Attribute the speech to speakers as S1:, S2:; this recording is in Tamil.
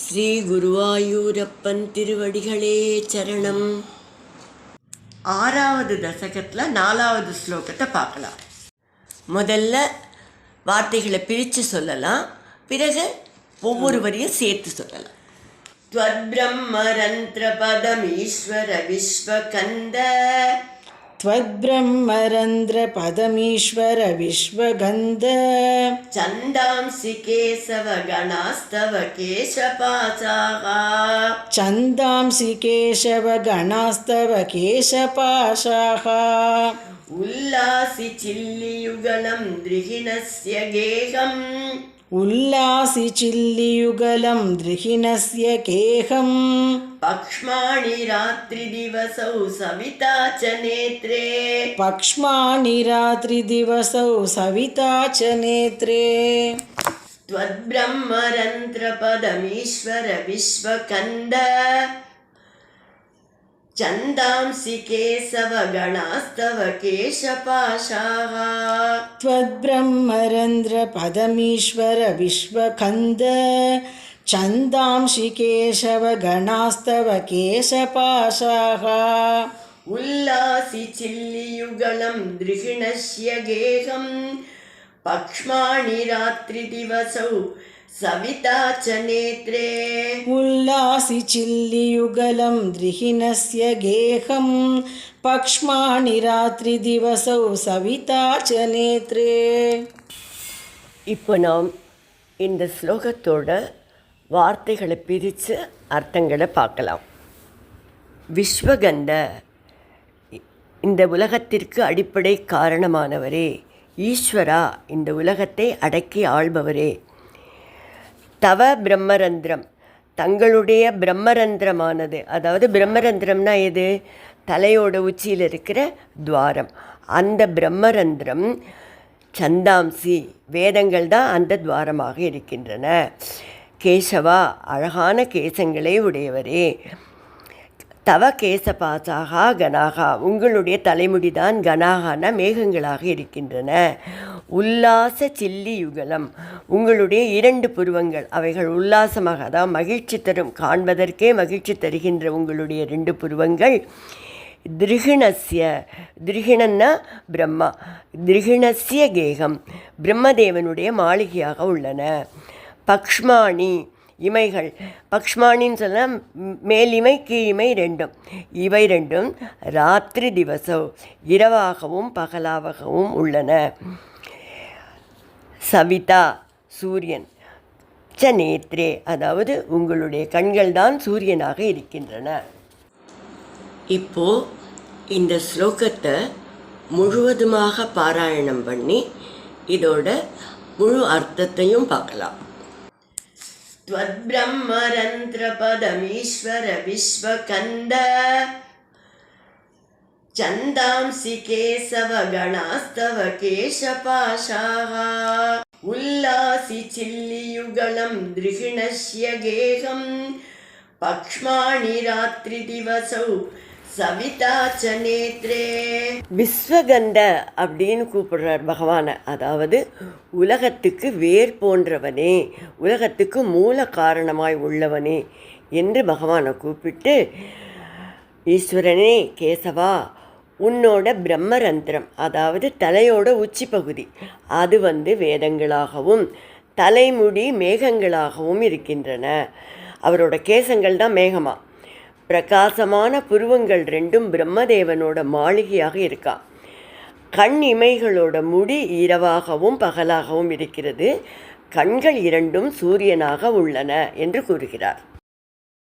S1: ஸ்ரீ குருவாயூரப்பன் திருவடிகளே சரணம். 6வது தசகத்தில் 4வது ஸ்லோகத்தை பார்க்கலாம். முதல்ல வார்த்தைகளை பிரித்து சொல்லலாம், பிறகு ஒவ்வொரு வரியும் சேர்த்து சொல்லலாம். त्वद्ब्रह्मरन्ध्रपदमीश्वर विश्वकन्द
S2: त्वद्ब्रह्मरन्ध्रपदमीश्वर विश्वगन्ध
S1: छन्दांसि केशवगणास्तव केशपाशाः
S2: छन्दांसि केशवगणास्तव केशपाशाः
S1: उल्लासि चिल्लियुगलं द्रिहिणस्य गेहम्
S2: उल्लासि चिल्लियुगलं द्रिहिणस्य केहम्
S1: पक्ष्माणि रात्रिदिवसौ सविता च नेत्रे
S2: पक्ष्माणि रात्रिदिवसौ सविता च नेत्रे
S1: त्वद्ब्रह्मरन्ध्रपदमीश्वर विश्वकन्द छन्दांसि केशवगणास्तव केशपाशाः
S2: त्वद्ब्रह्मरन्ध्रपदमीश्वर विश्वकन्द छन्दांसि केशवगणास्तव केशपाशाः
S1: उल्लासि चिल्लियुगलं द्रिहिणस्य गेहम् पक्ष्माणि रात्रिदिवसौ सविता च नेत्रे
S2: उल्लासि चिल्लियुगलं द्रिहिणस्य गेहम् पक्ष्माणि रात्रिदिवसौ सविता च नेत्रे.
S1: இப்போ நாம் இந்த ஸ்லோகத்தோட வார்த்தைகளை பிரித்து அர்த்தங்களை பார்க்கலாம். விஸ்வகந்த, இந்த உலகத்திற்கு அடிப்படை காரணமானவரே. ஈஸ்வரா, இந்த உலகத்தை அடக்கி ஆள்பவரே. தவ பிரம்மரந்திரம், தங்களுடைய பிரம்மரந்திரமானது, அதாவது பிரம்மரந்திரம்னா எது? தலையோட உச்சியில் இருக்கிற துவாரம். அந்த பிரம்மரந்திரம் சந்தாம்சி, வேதங்கள் தான் அந்த துவாரமாக இருக்கின்றன. கேசவா, அழகான கேசங்களை உடையவரே. தவ கேசபாசாகா கனாகா, உங்களுடைய தலைமுடிதான் கனாகான மேகங்களாக இருக்கின்றன. உல்லாச சில்லி யுகலம், உங்களுடைய 2 புருவங்கள், அவைகள் உல்லாசமாக, அதாவது மகிழ்ச்சி தரும், காண்பதற்கே மகிழ்ச்சி தருகின்ற உங்களுடைய 2 புருவங்கள். திரிகிணஸ்ய, திரிகிணன்னா பிரம்மா, திரிகிணஸ்ய கேகம், பிரம்மதேவனுடைய மாளிகையாக உள்ளன. பக்ஷ்மாணி, இமைகள், பக்ஷ்மானின்னு சொன்னால் மேலிமை கீழிமை 2, இவை 2 ராத்திரி திவசம், இரவாகவும் பகலாகவும் உள்ளன. சவிதா, சூரியன். ச நேத்ரே, அதாவது உங்களுடைய கண்கள் தான் சூரியனாக இருக்கின்றன. இப்போது இந்த ஸ்லோகத்தை முழுவதுமாக பாராயணம் பண்ணி இதோட முழு அர்த்தத்தையும் பார்க்கலாம். त्वद्ब्रह्मरन्ध्रपदमीश्वर विश्वकन्द छन्दांसि केशवगणास्तव केशपाशाः उल्लासि चिल्लियुगलं द्रिहिणस्य गेहम् पक्ष्माणि रात्रिदिवसौ சவிதா ச நேத்ரே. விஸ்வகந்த அப்படின்னு கூப்பிடுறார் பகவானை, அதாவது உலகத்துக்கு வேர் போன்றவனே, உலகத்துக்கு மூல காரணமாய் உள்ளவனே என்று பகவானை கூப்பிட்டு, ஈஸ்வரனே கேசவா, உன்னோட பிரம்மரந்திரம், அதாவது தலையோட உச்சி பகுதி, அது வேதங்களாகவும் தலைமுடி மேகங்களாகவும் இருக்கின்றன. அவரோட கேசங்கள் தான் மேகமா. பிரகாசமான புருவங்கள் 2 பிரம்மதேவனோட மாளிகையாக இருக்கா. கண் இமைகளோட முடி இரவாகவும் பகலாகவும் இருக்கிறது. கண்கள் 2 சூரியனாக உள்ளன என்று கூறுகிறார்.